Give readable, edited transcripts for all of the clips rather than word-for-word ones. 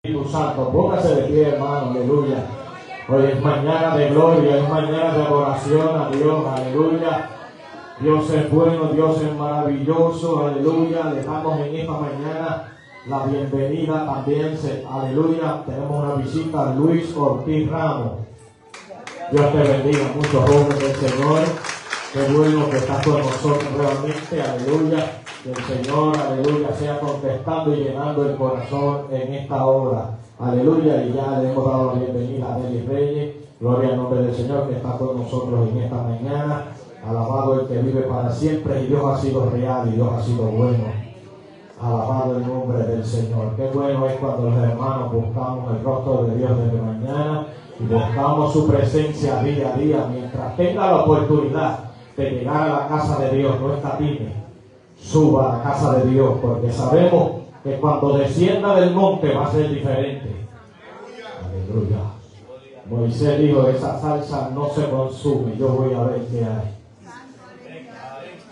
Espíritu Santo. Póngase de pie, hermano, aleluya. Hoy es mañana de gloria, es mañana de adoración a Dios, aleluya. Dios es bueno, Dios es maravilloso, aleluya. Le damos en esta mañana la bienvenida también, aleluya. Tenemos una visita a Luis Ortiz Ramos. Dios te bendiga, muchos jóvenes del Señor. Qué bueno que estás con nosotros realmente, aleluya. Que el Señor, aleluya, sea contestando y llenando el corazón en esta hora. Aleluya, y ya le hemos dado la bienvenida a Deli Reyes. Gloria al nombre del Señor que está con nosotros en esta mañana. Alabado el que vive para siempre, y Dios ha sido real y Dios ha sido bueno. Alabado el nombre del Señor. Qué bueno es cuando los hermanos buscamos el rostro de Dios desde mañana y buscamos su presencia día a día. Mientras tenga la oportunidad de llegar a la casa de Dios, no escatime. Suba a la casa de Dios, porque sabemos que cuando descienda del monte va a ser diferente. Aleluya. Moisés dijo, esa salsa no se consume, yo voy a ver qué hay.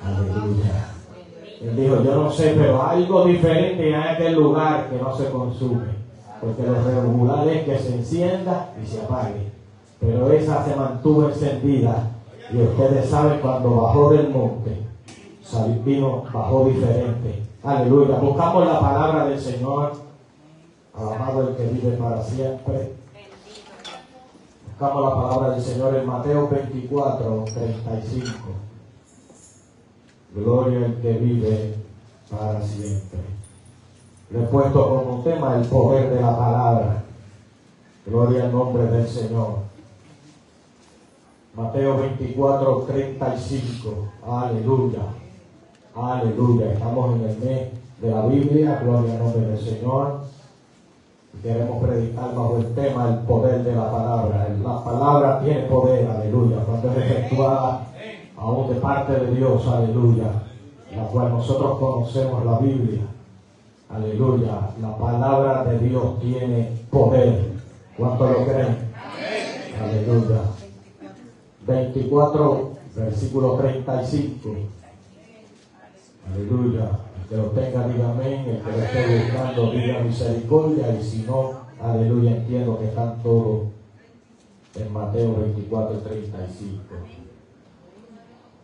Aleluya. Él dijo, yo no sé, pero algo diferente en aquel lugar que no se consume, porque lo regular es que se encienda y se apague, pero esa se mantuvo encendida. Y ustedes saben, cuando bajó del monte, vino, bajó diferente. Aleluya. Buscamos la palabra del Señor. Alabado el que vive para siempre. Buscamos la palabra del Señor en Mateo 24, 35. Gloria al que vive para siempre. Le he puesto como tema el poder de la palabra. Gloria al nombre del Señor. Mateo 24, 35. Aleluya. Aleluya, estamos en el mes de la Biblia, gloria al nombre del Señor. Queremos predicar bajo el tema el poder de la palabra. La palabra tiene poder, aleluya, cuando es efectuada aún de parte de Dios, aleluya, la cual nosotros conocemos la Biblia, aleluya. La palabra de Dios tiene poder. ¿Cuánto lo creen? Aleluya. 24, versículo 35. Aleluya. El que lo tenga, diga amén. El que lo esté buscando, diga misericordia. Y si no, aleluya, entiendo que están todos en Mateo 24, 35.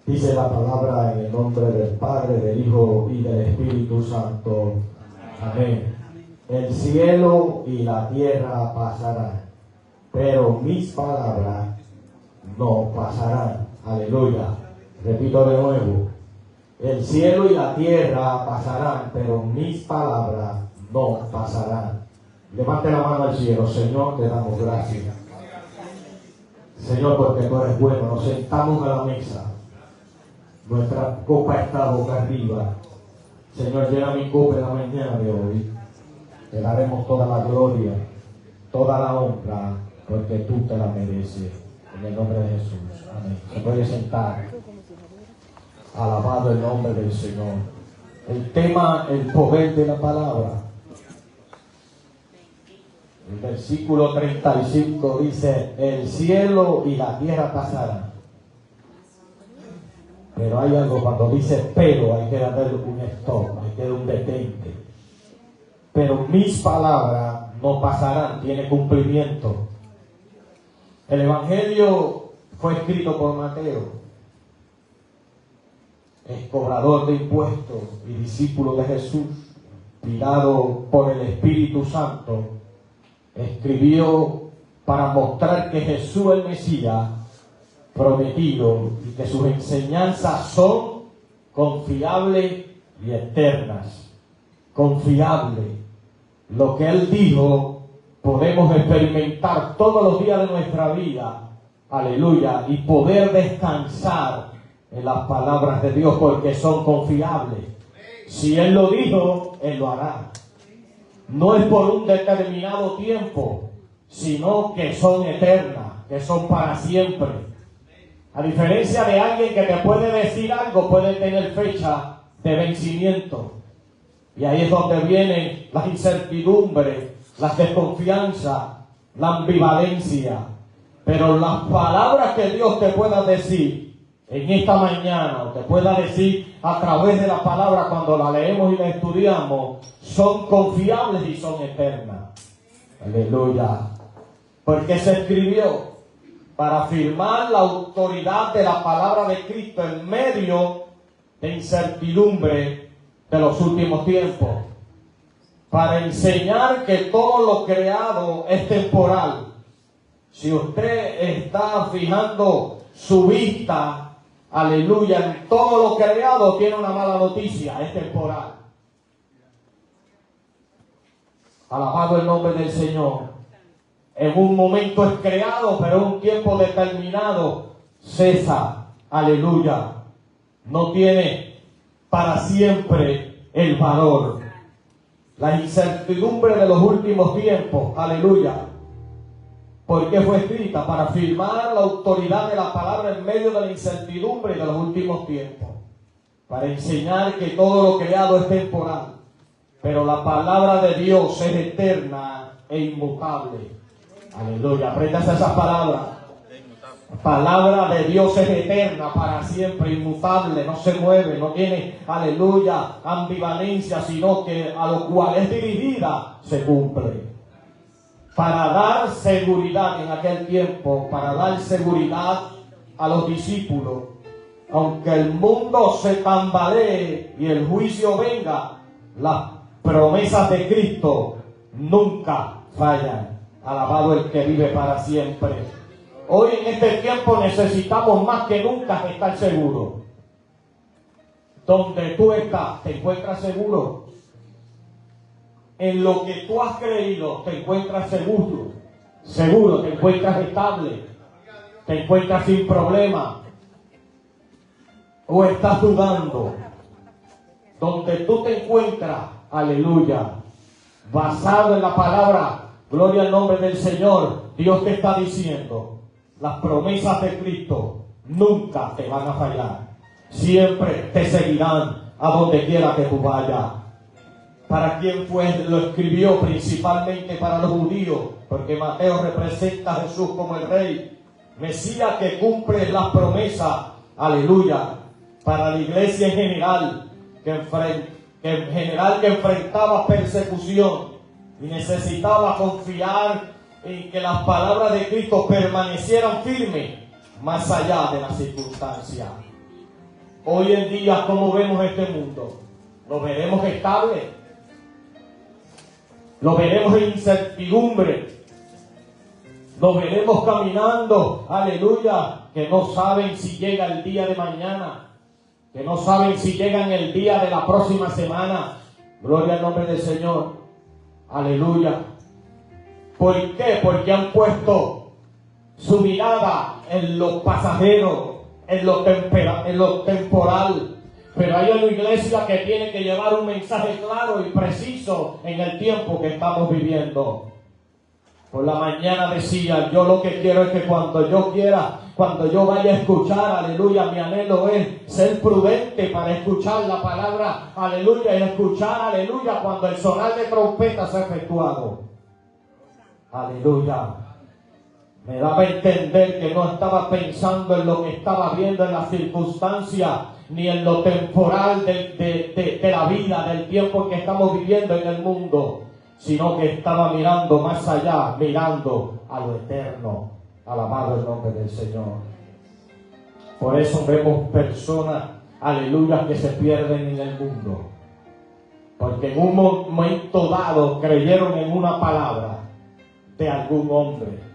Dice la palabra en el nombre del Padre, del Hijo y del Espíritu Santo. Amén. El cielo y la tierra pasarán, pero mis palabras no pasarán. Aleluya. Repito de nuevo. El cielo y la tierra pasarán, pero mis palabras no pasarán. Levante la mano al cielo. Señor, te damos gracias. Señor, porque tú eres bueno. Nos sentamos a la mesa. Nuestra copa está boca arriba. Señor, llena mi copa en la mañana de hoy. Te daremos toda la gloria, toda la honra, porque tú te la mereces. En el nombre de Jesús. Amén. Se puede sentar. Alabado el nombre del Señor. El tema, el poder de la palabra. El versículo 35 dice, el cielo y la tierra pasarán. Pero hay algo, cuando dice pero, hay que darle un stop, hay que dar un detente. Pero mis palabras no pasarán, tiene cumplimiento. El Evangelio fue escrito por Mateo. Es cobrador de impuestos y discípulo de Jesús, inspirado por el Espíritu Santo, escribió para mostrar que Jesús el Mesías prometido y que sus enseñanzas son confiables y eternas. Confiables. Lo que Él dijo podemos experimentar todos los días de nuestra vida, aleluya, y poder descansar en las palabras de Dios porque son confiables. Si Él lo dijo, Él lo hará. No es por un determinado tiempo, sino que son eternas, que son para siempre. A diferencia de alguien que te puede decir algo, puede tener fecha de vencimiento. Y ahí es donde vienen las incertidumbres, las desconfianzas, la ambivalencia. Pero las palabras que Dios te pueda decir en esta mañana, o te pueda decir a través de la palabra cuando la leemos y la estudiamos, son confiables y son eternas. Aleluya. Porque se escribió para afirmar la autoridad de la palabra de Cristo en medio de incertidumbre de los últimos tiempos. Para enseñar que todo lo creado es temporal. Si usted está fijando su vista, aleluya, en todo lo creado, tiene una mala noticia, es temporal. Alabado el nombre del Señor. En un momento es creado, pero en un tiempo determinado cesa. Aleluya. No tiene para siempre el valor. La incertidumbre de los últimos tiempos. Aleluya. ¿Por qué fue escrita? Para afirmar la autoridad de la palabra en medio de la incertidumbre de los últimos tiempos. Para enseñar que todo lo creado es temporal. Pero la palabra de Dios es eterna e inmutable. Aleluya, apréndase esa palabra. La palabra de Dios es eterna para siempre, inmutable, no se mueve, no tiene, aleluya, ambivalencia, sino que a lo cual es dirigida, se cumple. Para dar seguridad en aquel tiempo, para dar seguridad a los discípulos, aunque el mundo se tambalee y el juicio venga, las promesas de Cristo nunca fallan. Alabado el que vive para siempre. Hoy en este tiempo necesitamos más que nunca estar seguros. Donde tú estás, ¿te encuentras seguro? En lo que tú has creído, ¿te encuentras seguro? Seguro, te encuentras estable. Te encuentras sin problema. ¿O estás dudando? Donde tú te encuentras, aleluya, basado en la palabra, gloria al nombre del Señor, Dios te está diciendo, las promesas de Cristo nunca te van a fallar. Siempre te seguirán a donde quiera que tú vayas. ¿Para quién fue? Lo escribió principalmente para los judíos, porque Mateo representa a Jesús como el Rey, Mesías que cumple las promesas, aleluya, para la iglesia en general, que enfrentaba persecución y necesitaba confiar en que las palabras de Cristo permanecieran firmes más allá de las circunstancias. Hoy en día, ¿cómo vemos este mundo? ¿Lo veremos estable? ¿Lo veremos en incertidumbre? ¿Lo veremos caminando, aleluya, que no saben si llega el día de mañana? Que no saben si llega en el día de la próxima semana. Gloria al nombre del Señor. Aleluya. ¿Por qué? Porque han puesto su mirada en lo pasajero, en lo temporal. Pero hay una iglesia que tiene que llevar un mensaje claro y preciso en el tiempo que estamos viviendo. Por la mañana decía, yo lo que quiero es que cuando yo vaya a escuchar, aleluya, mi anhelo es ser prudente para escuchar la palabra, aleluya, y escuchar, aleluya, cuando el sonar de trompeta sea efectuado. Aleluya. Me daba a entender que no estaba pensando en lo que estaba viendo en las circunstancias, ni en lo temporal de la vida, del tiempo que estamos viviendo en el mundo, sino que estaba mirando más allá, mirando a lo eterno. Alabado el nombre del Señor. Por eso vemos personas, aleluya, que se pierden en el mundo. Porque en un momento dado creyeron en una palabra de algún hombre.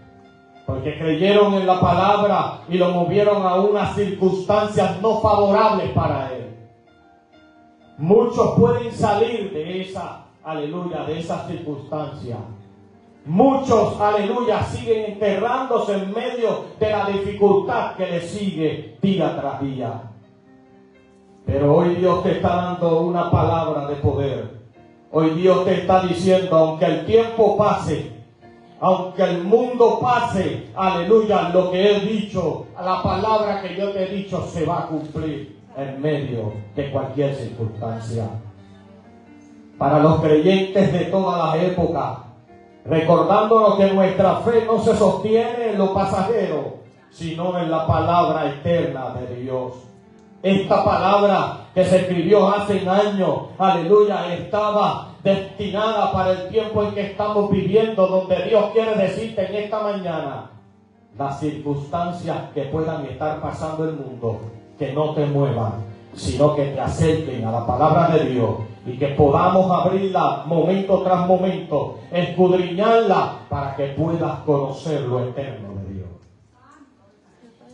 Porque creyeron en la palabra y lo movieron a unas circunstancias no favorables para él. Muchos pueden salir de esa, aleluya, de esas circunstancias. Muchos, aleluya, siguen enterrándose en medio de la dificultad que les sigue día tras día. Pero hoy Dios te está dando una palabra de poder. Hoy Dios te está diciendo, aunque el tiempo pase, aunque el mundo pase, aleluya, lo que he dicho, la palabra que yo te he dicho se va a cumplir en medio de cualquier circunstancia. Para los creyentes de todas las épocas, recordándonos que nuestra fe no se sostiene en lo pasajero, sino en la palabra eterna de Dios. Esta palabra que se escribió hace años, aleluya, estaba destinada para el tiempo en que estamos viviendo, donde Dios quiere decirte en esta mañana, las circunstancias que puedan estar pasando en el mundo, que no te muevan, sino que te acerquen a la palabra de Dios y que podamos abrirla momento tras momento, escudriñarla para que puedas conocer lo eterno de Dios.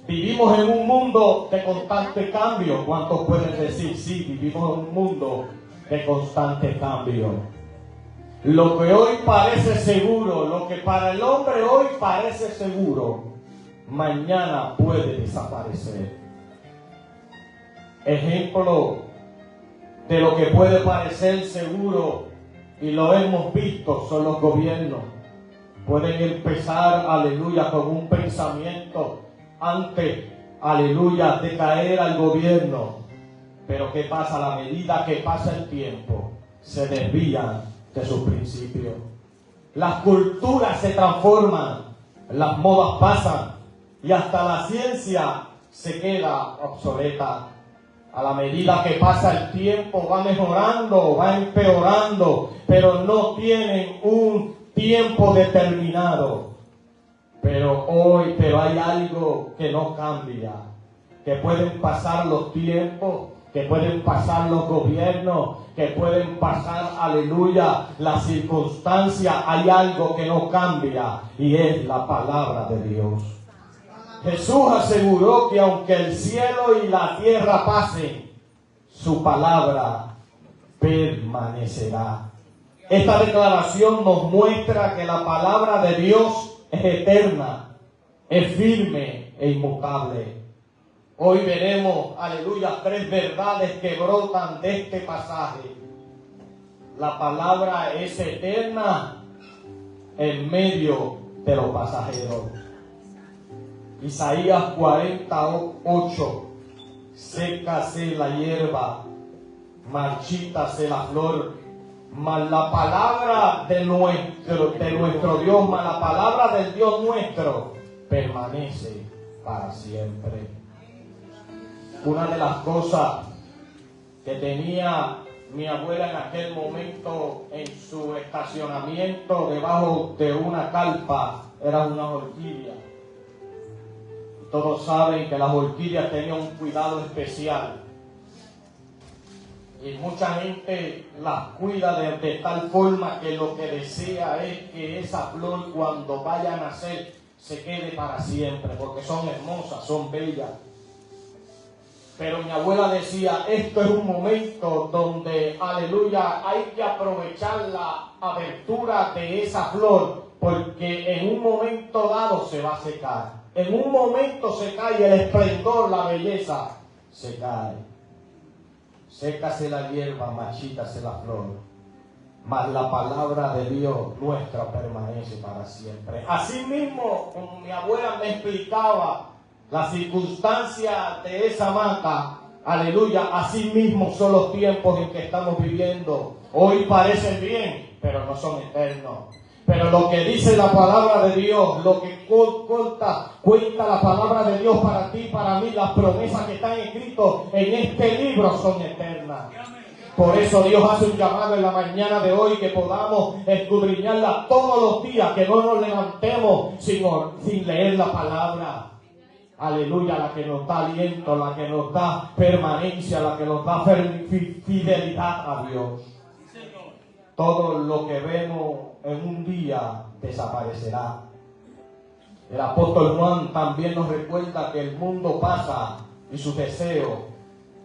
Vivimos en un mundo de constante cambio. ¿Cuántos pueden decir sí? Vivimos en un mundo de constante cambio. Lo que hoy parece seguro, lo que para el hombre hoy parece seguro, mañana puede desaparecer. Ejemplo de lo que puede parecer seguro, y lo hemos visto, son los gobiernos. Pueden empezar, aleluya, con un pensamiento antes, aleluya, de caer al gobierno. Pero ¿qué pasa? A la medida que pasa el tiempo, se desvían de sus principios. Las culturas se transforman, las modas pasan, y hasta la ciencia se queda obsoleta. A la medida que pasa el tiempo va mejorando, va empeorando, pero no tienen un tiempo determinado. Pero hay algo que no cambia, que pueden pasar los tiempos, que pueden pasar los gobiernos, que pueden pasar, aleluya, las circunstancias. Hay algo que no cambia y es la palabra de Dios. Jesús aseguró que aunque el cielo y la tierra pasen, su palabra permanecerá. Esta declaración nos muestra que la palabra de Dios es eterna, es firme e inmutable. Hoy veremos, aleluya, 3 verdades que brotan de este pasaje. La palabra es eterna en medio de los pasajeros. Isaías 48, sécase la hierba, marchítase la flor, mas la palabra de nuestro Dios, mas la palabra del Dios nuestro permanece para siempre. Una de las cosas que tenía mi abuela en aquel momento en su estacionamiento debajo de una carpa era una orquídea. Todos saben que las orquídeas tenían un cuidado especial. Y mucha gente las cuida de tal forma que lo que desea es que esa flor cuando vaya a nacer se quede para siempre, porque son hermosas, son bellas. Pero mi abuela decía, esto es un momento donde, aleluya, hay que aprovechar la abertura de esa flor, porque en un momento dado se va a secar. En un momento se cae el esplendor, la belleza se cae. Sécase la hierba, marchítase la flor, mas la palabra de Dios nuestra permanece para siempre. Asimismo, como mi abuela me explicaba las circunstancias de esa mata, aleluya, asimismo son los tiempos en que estamos viviendo. Hoy parecen bien, pero no son eternos. Pero lo que dice la palabra de Dios, lo que cuenta la palabra de Dios para ti, para mí, las promesas que están escritas en este libro son eternas. Por eso Dios hace un llamado en la mañana de hoy que podamos escudriñarla todos los días, que no nos levantemos sin leer la palabra. Aleluya, la que nos da aliento, la que nos da permanencia, la que nos da fidelidad a Dios. Todo lo que vemos en un día desaparecerá. El apóstol Juan también nos recuerda que el mundo pasa y sus deseos,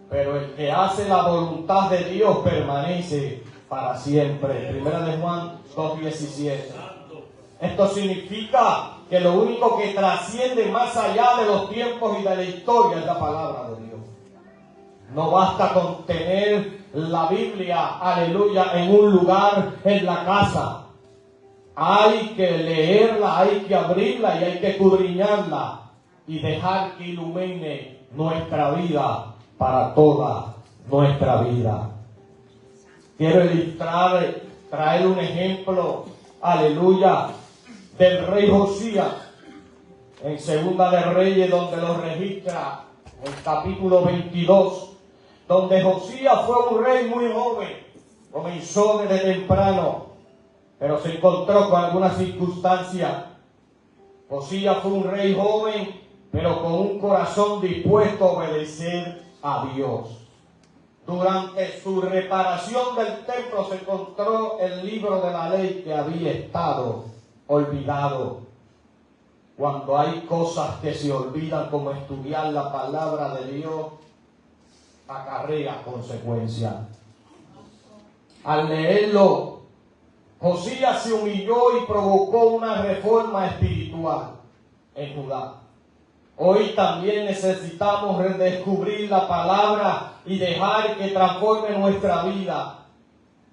pero el que hace la voluntad de Dios permanece para siempre. Primera de Juan 2:17. Esto significa que lo único que trasciende más allá de los tiempos y de la historia es la palabra de Dios. No basta con tener la Biblia, aleluya, en un lugar en la casa. Hay que leerla, hay que abrirla y hay que escudriñarla y dejar que ilumine nuestra vida para toda nuestra vida. Quiero traer un ejemplo, aleluya, del rey Josías en Segunda de Reyes, donde lo registra en capítulo 22, donde Josías fue un rey muy joven, comenzó desde temprano, pero se encontró con algunas circunstancias. Josías fue un rey joven, pero con un corazón dispuesto a obedecer a Dios. Durante su reparación del templo se encontró el libro de la ley que había estado olvidado. Cuando hay cosas que se olvidan, como estudiar la palabra de Dios, acarrea consecuencias. Al leerlo, Josías se humilló y provocó una reforma espiritual en Judá. Hoy también necesitamos redescubrir la palabra y dejar que transforme nuestra vida.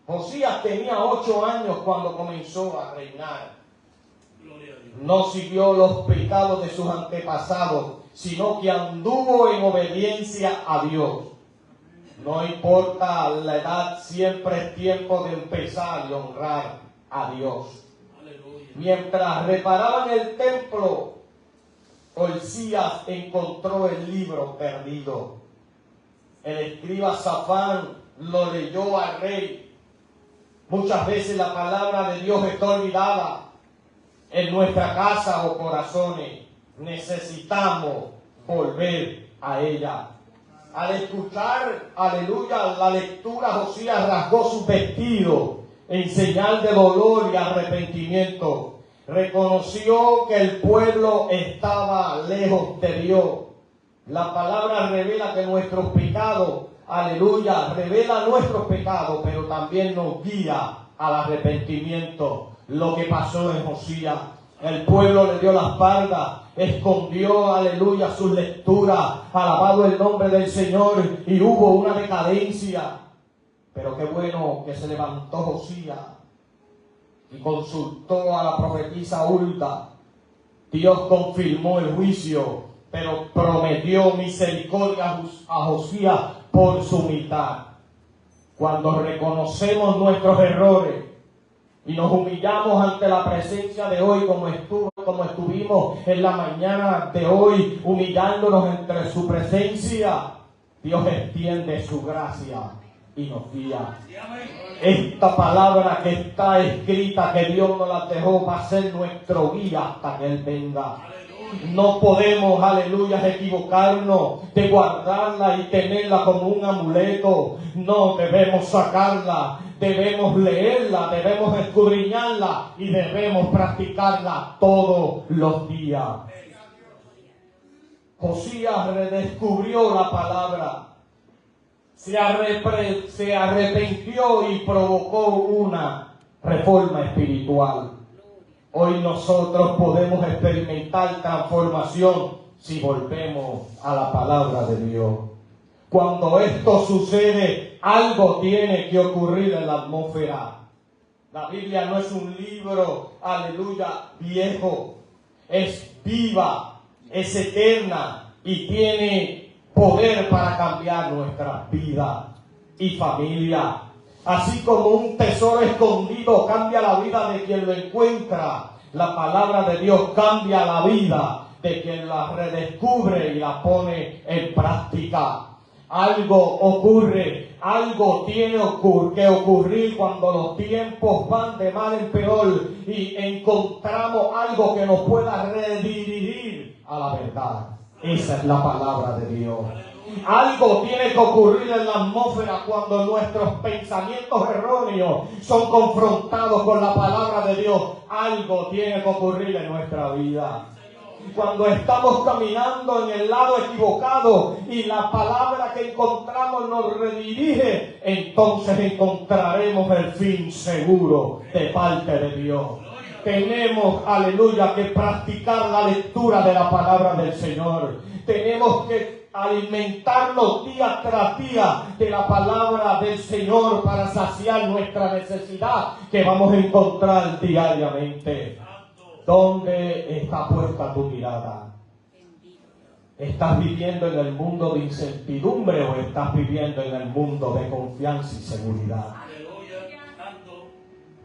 Josías tenía 8 años cuando comenzó a reinar. No siguió los pecados de sus antepasados, sino que anduvo en obediencia a Dios. No importa la edad, siempre es tiempo de empezar y honrar a Dios. Mientras reparaban el templo, Josías encontró el libro perdido. El escriba Safán lo leyó al rey. Muchas veces la palabra de Dios está olvidada en nuestra casa o corazones. Necesitamos volver a ella. Al escuchar, aleluya, la lectura, Josías rasgó su vestido en señal de dolor y arrepentimiento. Reconoció que el pueblo estaba lejos de Dios. La palabra revela que nuestros pecados, aleluya, revela nuestros pecados, pero también nos guía al arrepentimiento. Lo que pasó en Josías, el pueblo le dio la espalda, escondió, aleluya, sus lecturas, alabado el nombre del Señor, y hubo una decadencia. Pero qué bueno que se levantó Josías y consultó a la profetisa Hulda. Dios confirmó el juicio, pero prometió misericordia a Josías por su humildad. Cuando reconocemos nuestros errores y nos humillamos ante la presencia de hoy, como estuvimos en la mañana de hoy, humillándonos entre su presencia, Dios extiende su gracia y nos guía. Esta palabra que está escrita, que Dios nos la dejó, va a ser nuestro guía hasta que Él venga. No podemos, aleluya, equivocarnos de guardarla y tenerla como un amuleto. No, debemos sacarla, debemos leerla, debemos escudriñarla y debemos practicarla todos los días. Josías redescubrió la palabra. Se arrepintió y provocó una reforma espiritual. Hoy nosotros podemos experimentar transformación si volvemos a la palabra de Dios. Cuando esto sucede, algo tiene que ocurrir en la atmósfera. La Biblia no es un libro, aleluya, viejo. Es viva, es eterna y tiene poder para cambiar nuestras vidas y familia. Así como un tesoro escondido cambia la vida de quien lo encuentra, la palabra de Dios cambia la vida de quien la redescubre y la pone en práctica. Algo ocurre, algo tiene que ocurrir cuando los tiempos van de mal en peor y encontramos algo que nos pueda redirigir a la verdad. Esa es la palabra de Dios. Algo tiene que ocurrir en la atmósfera cuando nuestros pensamientos erróneos son confrontados con la palabra de Dios. Algo tiene que ocurrir en nuestra vida. Cuando estamos caminando en el lado equivocado y la palabra que encontramos nos redirige, entonces encontraremos el fin seguro de parte de Dios. Tenemos, aleluya, que practicar la lectura de la palabra del Señor. Tenemos que alimentarnos día tras día de la palabra del Señor para saciar nuestra necesidad que vamos a encontrar diariamente. ¿Dónde está puesta tu mirada? ¿Estás viviendo en el mundo de incertidumbre o estás viviendo en el mundo de confianza y seguridad?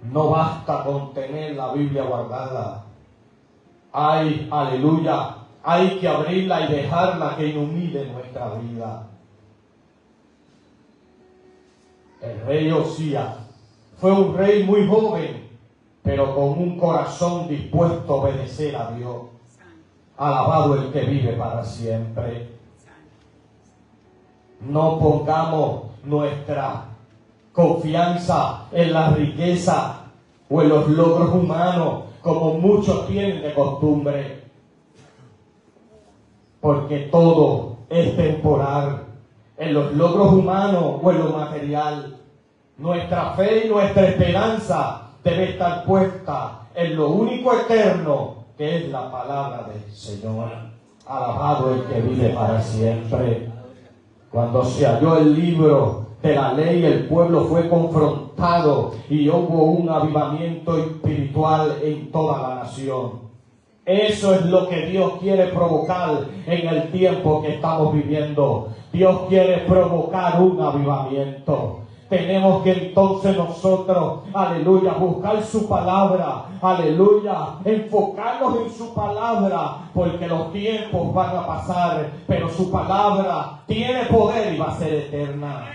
No basta con tener la Biblia guardada. Hay, aleluya, hay que abrirla y dejarla que ilumine nuestra vida. El rey Josías Fue un rey muy joven, pero con un corazón dispuesto a obedecer a Dios. Alabado el que vive para siempre. No pongamos nuestra confianza en la riqueza o en los logros humanos, como muchos tienen de costumbre, porque todo es temporal, en los logros humanos o en lo material. Nuestra fe y nuestra esperanza debe estar puesta en lo único eterno, que es la palabra del Señor. Alabado el que vive para siempre. Cuando se halló el libro de la ley, el pueblo fue confrontado y hubo un avivamiento espiritual en toda la nación. Eso es lo que Dios quiere provocar en el tiempo que estamos viviendo. Dios quiere provocar un avivamiento. Tenemos que entonces nosotros, aleluya, buscar su palabra, aleluya, enfocarnos en su palabra, porque los tiempos van a pasar, pero su palabra tiene poder y va a ser eterna.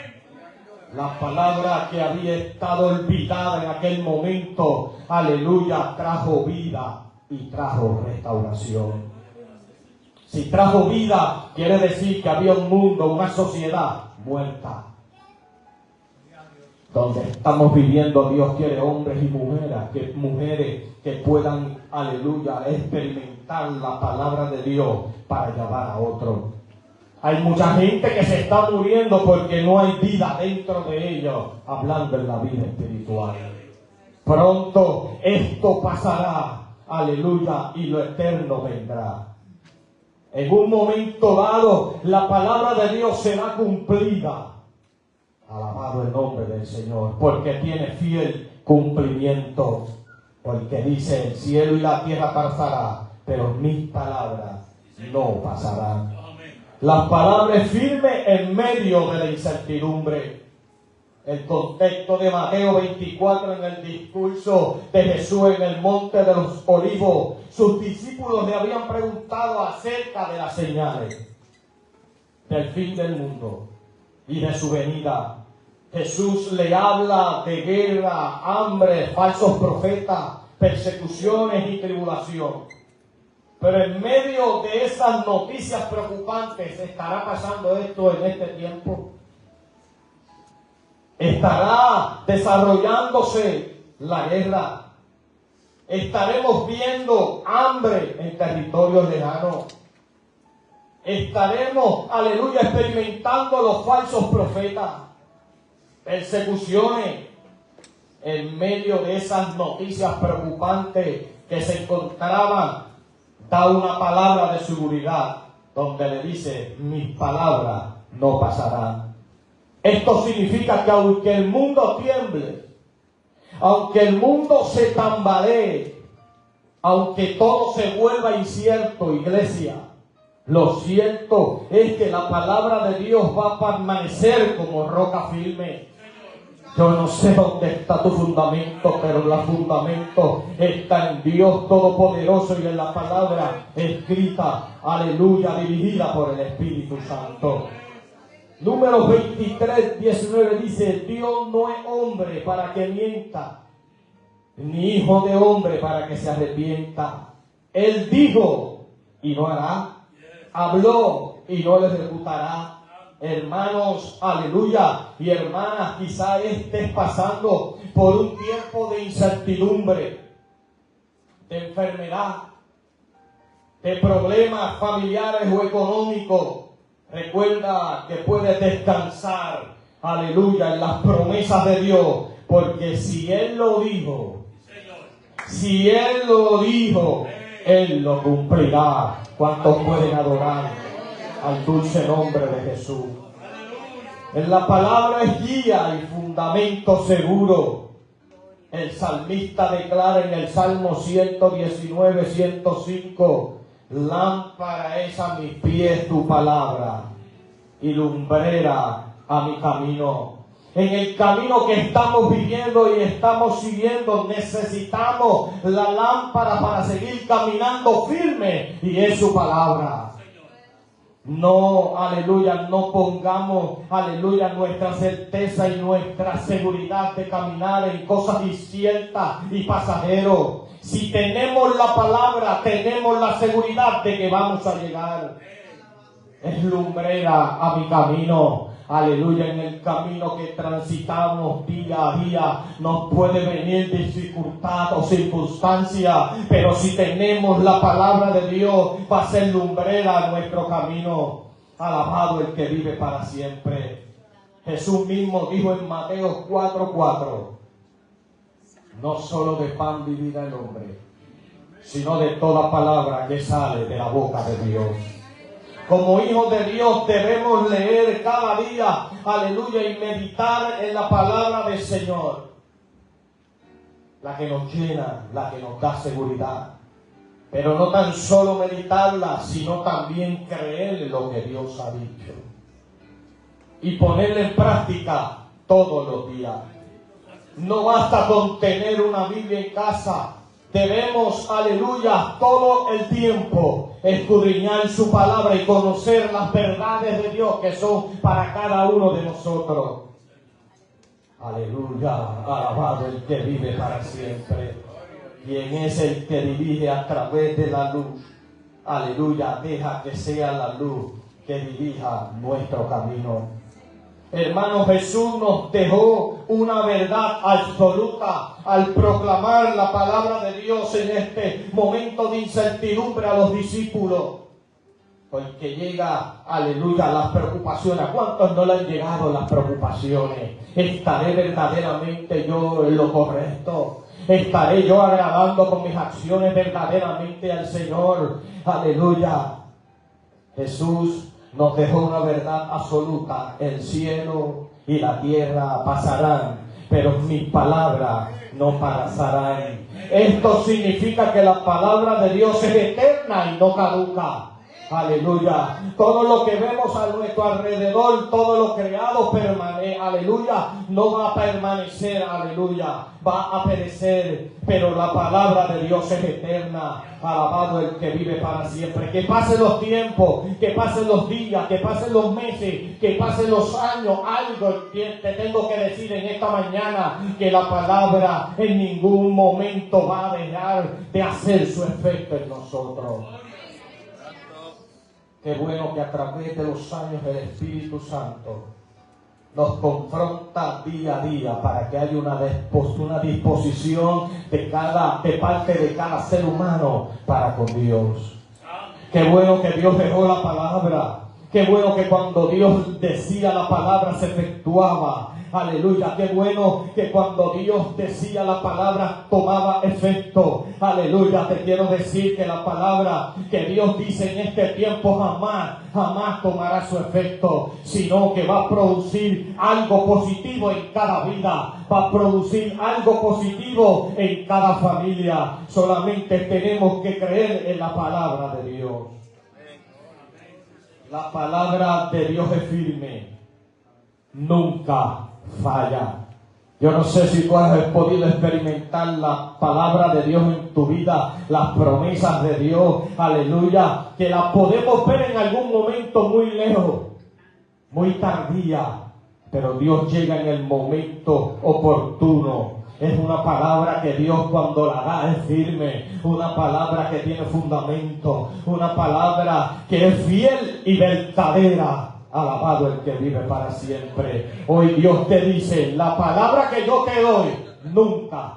La palabra que había estado olvidada en aquel momento, aleluya, trajo vida y trajo restauración. Si trajo vida, quiere decir que había un mundo, una sociedad muerta. Donde estamos viviendo, Dios quiere hombres y mujeres que puedan, aleluya, experimentar la palabra de Dios para llevar a otros. Hay mucha gente que se está muriendo porque no hay vida dentro de ellos, hablando en la vida espiritual. Pronto esto pasará, aleluya, y lo eterno vendrá. En un momento dado, la palabra de Dios será cumplida. Alabado el nombre del Señor, porque tiene fiel cumplimiento. Porque dice, el cielo y la tierra pasará, pero mis palabras no pasarán. Las palabras firmes en medio de la incertidumbre. El contexto de Mateo 24 en el discurso de Jesús en el monte de los olivos. Sus discípulos le habían preguntado acerca de las señales del fin del mundo y de su venida. Jesús le habla de guerra, hambre, falsos profetas, persecuciones y tribulación. Pero en medio de esas noticias preocupantes, ¿estará pasando esto en este tiempo? ¿Estará desarrollándose la guerra? ¿Estaremos viendo hambre en territorios lejanos? ¿Estaremos, aleluya, experimentando los falsos profetas? Persecuciones. En medio de esas noticias preocupantes que se encontraban, da una palabra de seguridad donde le dice, mis palabras no pasarán. Esto significa que aunque el mundo tiemble, aunque el mundo se tambalee, aunque todo se vuelva incierto, iglesia, lo cierto es que la palabra de Dios va a permanecer como roca firme. Yo no sé dónde está tu fundamento, pero el fundamento está en Dios Todopoderoso y en la palabra escrita, aleluya, dirigida por el Espíritu Santo. Números 23, 19 dice, Dios no es hombre para que mienta, ni hijo de hombre para que se arrepienta. Él dijo y no hará, habló y no le ejecutará. Hermanos, aleluya, y hermanas, quizá estés pasando por un tiempo de incertidumbre, de enfermedad, de problemas familiares o económicos. Recuerda que puedes descansar, aleluya, en las promesas de Dios, porque si Él lo dijo, Él lo cumplirá. ¿Cuántos pueden adorar al dulce nombre de Jesús? En la palabra es guía y fundamento seguro. El salmista declara en el Salmo 119, 105, lámpara es a mis pies tu palabra y lumbrera a mi camino. En el camino que estamos viviendo y estamos siguiendo, necesitamos la lámpara para seguir caminando firme, y es su palabra. No, aleluya, no pongamos, aleluya, nuestra certeza y nuestra seguridad de caminar en cosas inciertas y pasajeros. Si tenemos la palabra, tenemos la seguridad de que vamos a llegar. Es lumbrera a mi camino. Aleluya, en el camino que transitamos día a día nos puede venir dificultad o circunstancia, pero si tenemos la palabra de Dios, va a ser lumbrera a nuestro camino. Alabado el que vive para siempre. Jesús mismo dijo en Mateo 4:4, no solo de pan vivirá el hombre, sino de toda palabra que sale de la boca de Dios. Como hijos de Dios debemos leer cada día, aleluya, y meditar en la palabra del Señor. La que nos llena, la que nos da seguridad. Pero no tan solo meditarla, sino también creer en lo que Dios ha dicho. Y ponerla en práctica todos los días. No basta con tener una Biblia en casa. Debemos, aleluya, todo el tiempo escudriñar su palabra y conocer las verdades de Dios que son para cada uno de nosotros. Aleluya, alabado el que vive para siempre. Quien es el que dirige a través de la luz. Aleluya, deja que sea la luz que dirija nuestro camino. Hermano, Jesús nos dejó una verdad absoluta al proclamar la palabra de Dios en este momento de incertidumbre a los discípulos. Porque llega, aleluya, las preocupaciones. ¿A cuántos no le han llegado las preocupaciones? ¿Estaré verdaderamente yo en lo correcto? ¿Estaré yo agradando con mis acciones verdaderamente al Señor? Aleluya. Jesús nos dejó una verdad absoluta. El cielo y la tierra pasarán, pero mis palabras no pasarán. Esto significa que la palabra de Dios es eterna y no caduca. Aleluya. Todo lo que vemos a nuestro alrededor, todo lo creado aleluya, no va a permanecer, aleluya, va a perecer, pero la palabra de Dios es eterna. Alabado el que vive para siempre. Que pasen los tiempos, que pasen los días, que pasen los meses, que pasen los años, algo te tengo que decir en esta mañana, que la palabra en ningún momento va a dejar de hacer su efecto en nosotros. Qué bueno que a través de los años el Espíritu Santo nos confronta día a día para que haya una disposición de parte de cada ser humano para con Dios. Qué bueno que Dios dejó la palabra. Qué bueno que cuando Dios decía la palabra se efectuaba. Aleluya, qué bueno que cuando Dios decía la palabra tomaba efecto. Aleluya, te quiero decir que la palabra que Dios dice en este tiempo jamás tomará su efecto, sino que va a producir algo positivo en cada vida, va a producir algo positivo en cada familia. Solamente tenemos que creer en la palabra de Dios. La palabra de Dios es firme, nunca falla. Yo no sé si tú has podido experimentar la palabra de Dios en tu vida, las promesas de Dios, aleluya, que las podemos ver en algún momento muy lejos, muy tardía, pero Dios llega en el momento oportuno. Es una palabra que Dios cuando la da es firme, una palabra que tiene fundamento, una palabra que es fiel y verdadera. Alabado el que vive para siempre. Hoy Dios te dice, la palabra que yo te doy nunca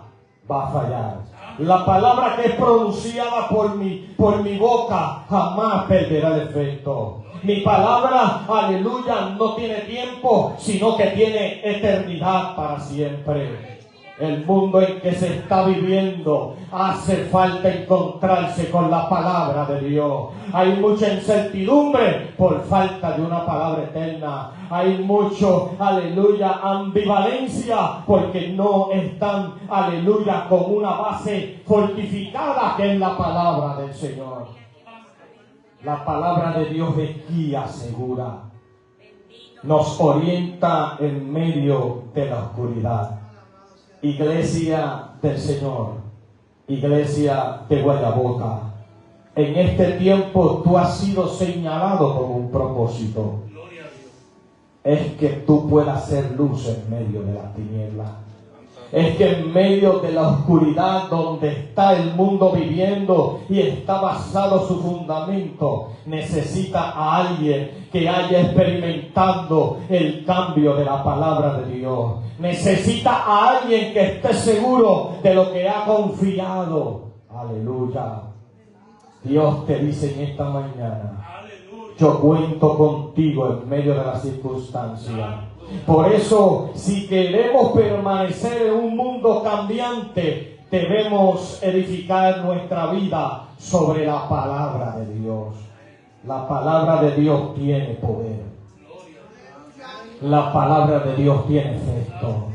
va a fallar. La palabra que es pronunciada por mi boca jamás perderá el efecto. Mi palabra, aleluya, no tiene tiempo, sino que tiene eternidad para siempre. El mundo en que se está viviendo hace falta encontrarse con la palabra de Dios. Hay mucha incertidumbre por falta de una palabra eterna. Hay mucho, aleluya, ambivalencia porque no están, aleluya, con una base fortificada que es la palabra del Señor. La palabra de Dios es guía segura. Nos orienta en medio de la oscuridad. Iglesia del Señor, iglesia de Guayaboca, En este tiempo tú has sido señalado con un propósito. Es que tú puedas ser luz en medio de las tinieblas. Es que en medio de la oscuridad donde está el mundo viviendo y está basado su fundamento, necesita a alguien que haya experimentado el cambio de la palabra de Dios. Necesita a alguien que esté seguro de lo que ha confiado. Aleluya. Dios te dice en esta mañana: yo cuento contigo en medio de las circunstancias. Por eso, si queremos permanecer en un mundo cambiante, debemos edificar nuestra vida sobre la palabra de Dios. La palabra de Dios tiene poder. La palabra de Dios tiene efecto.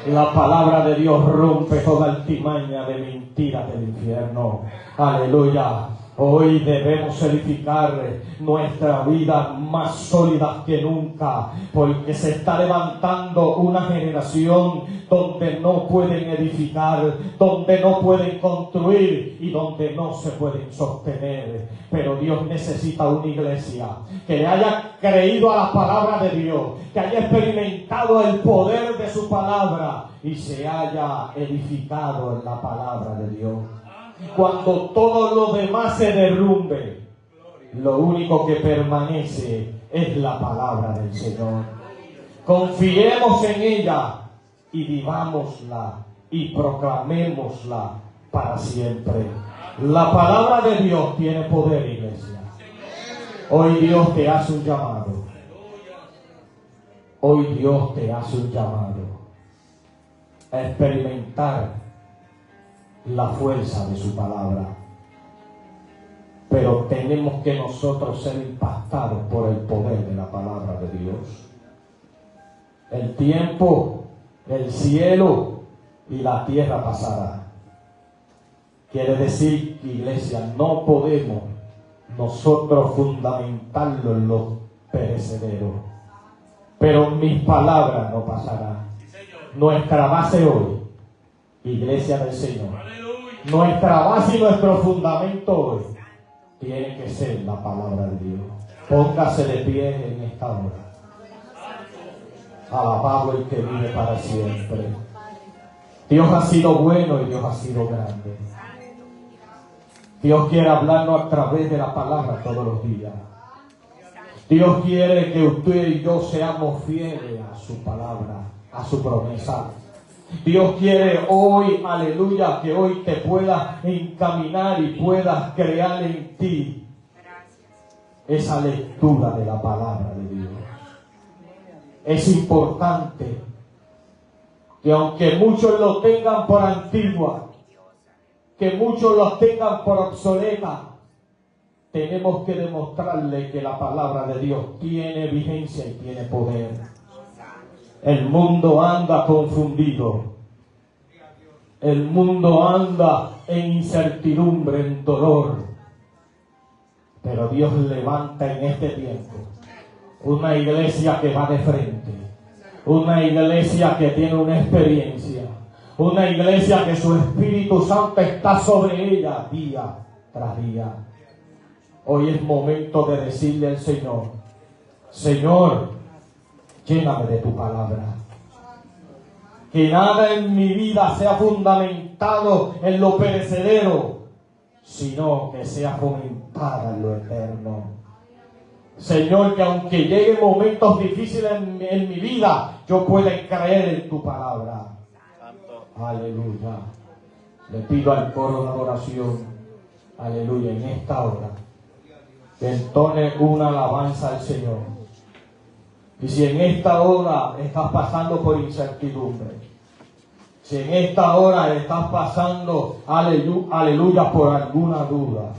La palabra de Dios rompe toda altimaña de mentiras del infierno. Aleluya. Hoy debemos edificar nuestra vida más sólida que nunca, porque se está levantando una generación donde no pueden edificar, donde no pueden construir y donde no se pueden sostener. Pero Dios necesita una iglesia que le haya creído a la palabra de Dios, que haya experimentado el poder de su palabra y se haya edificado en la palabra de Dios. Cuando todo lo demás se derrumbe, lo único que permanece es la palabra del Señor. Confiemos en ella y vivámosla y proclamémosla para siempre. La palabra de Dios tiene poder, iglesia. Hoy Dios te hace un llamado. Hoy Dios te hace un llamado a experimentar la fuerza de su palabra. Pero tenemos que nosotros ser impactados por el poder de la palabra de Dios. El tiempo, el cielo y la tierra pasará. Quiere decir, iglesia, no podemos nosotros fundamentarlo en lo perecedero. Pero mis palabras no pasarán. Nuestra base hoy, iglesia del Señor, nuestra base y nuestro fundamento hoy tiene que ser la palabra de Dios. Póngase de pie en esta hora. Alabado el que vive para siempre. Dios ha sido bueno y Dios ha sido grande. Dios quiere hablarnos a través de la palabra todos los días. Dios quiere que usted y yo seamos fieles a su palabra, a su promesa. Dios quiere hoy, aleluya, que hoy te puedas encaminar y puedas crear en ti esa lectura de la palabra de Dios. Es importante que aunque muchos lo tengan por antigua, que muchos lo tengan por obsoleta, tenemos que demostrarle que la palabra de Dios tiene vigencia y tiene poder. El mundo anda confundido. El mundo anda en incertidumbre, en dolor. Pero Dios levanta en este tiempo una iglesia que va de frente. Una iglesia que tiene una experiencia. Una iglesia que su Espíritu Santo está sobre ella día tras día. Hoy es momento de decirle al Señor: Señor, lléname de tu palabra. Que nada en mi vida sea fundamentado en lo perecedero, sino que sea fundamentada en lo eterno. Señor, que aunque lleguen momentos difíciles en mi vida, yo pueda creer en tu palabra. Aleluya. Le pido al coro de adoración, aleluya, en esta hora, que entone una alabanza al Señor. Y si en esta hora estás pasando por incertidumbre, si en esta hora estás pasando, aleluya, por alguna duda,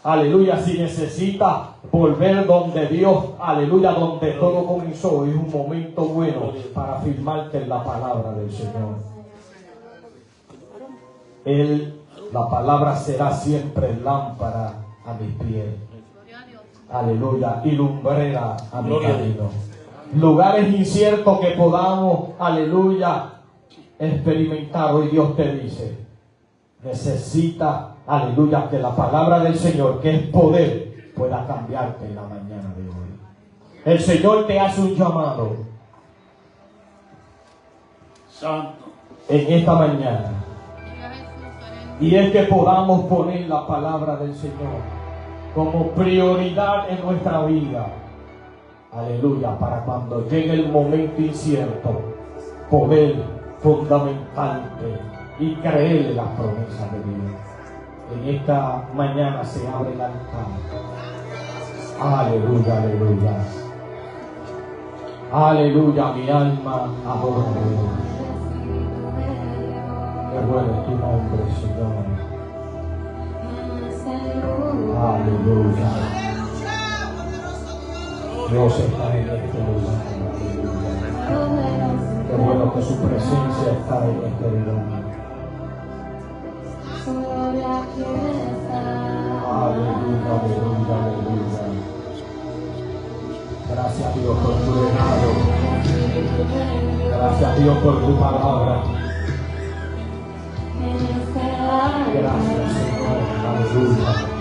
aleluya, si necesitas volver donde Dios, aleluya, donde todo comenzó, es un momento bueno para afirmarte en la palabra del Señor. La palabra será siempre lámpara a mis pies. Aleluya, y lumbrera a mi camino. Lugares inciertos que podamos, aleluya, experimentar. Hoy Dios te dice: necesita, aleluya, que la palabra del Señor, que es poder, pueda cambiarte en la mañana de hoy. El Señor te hace un llamado Santo en esta mañana, y es que podamos poner la palabra del Señor como prioridad en nuestra vida, aleluya, para cuando llegue el momento incierto poder fundamentarte y creer en las promesas de Dios. En esta mañana se abre el altar. Aleluya, aleluya. Aleluya, mi alma adora a Dios. Qué bueno es tu nombre, Señor. Aleluya. Dios está en este lugar. Aleluya. Qué bueno que su presencia está en este lugar. Aleluya, aleluya, aleluya. Gracias, Dios, por tu regalo. Gracias, Dios, por tu palabra. Gracias, Señor. Aleluya.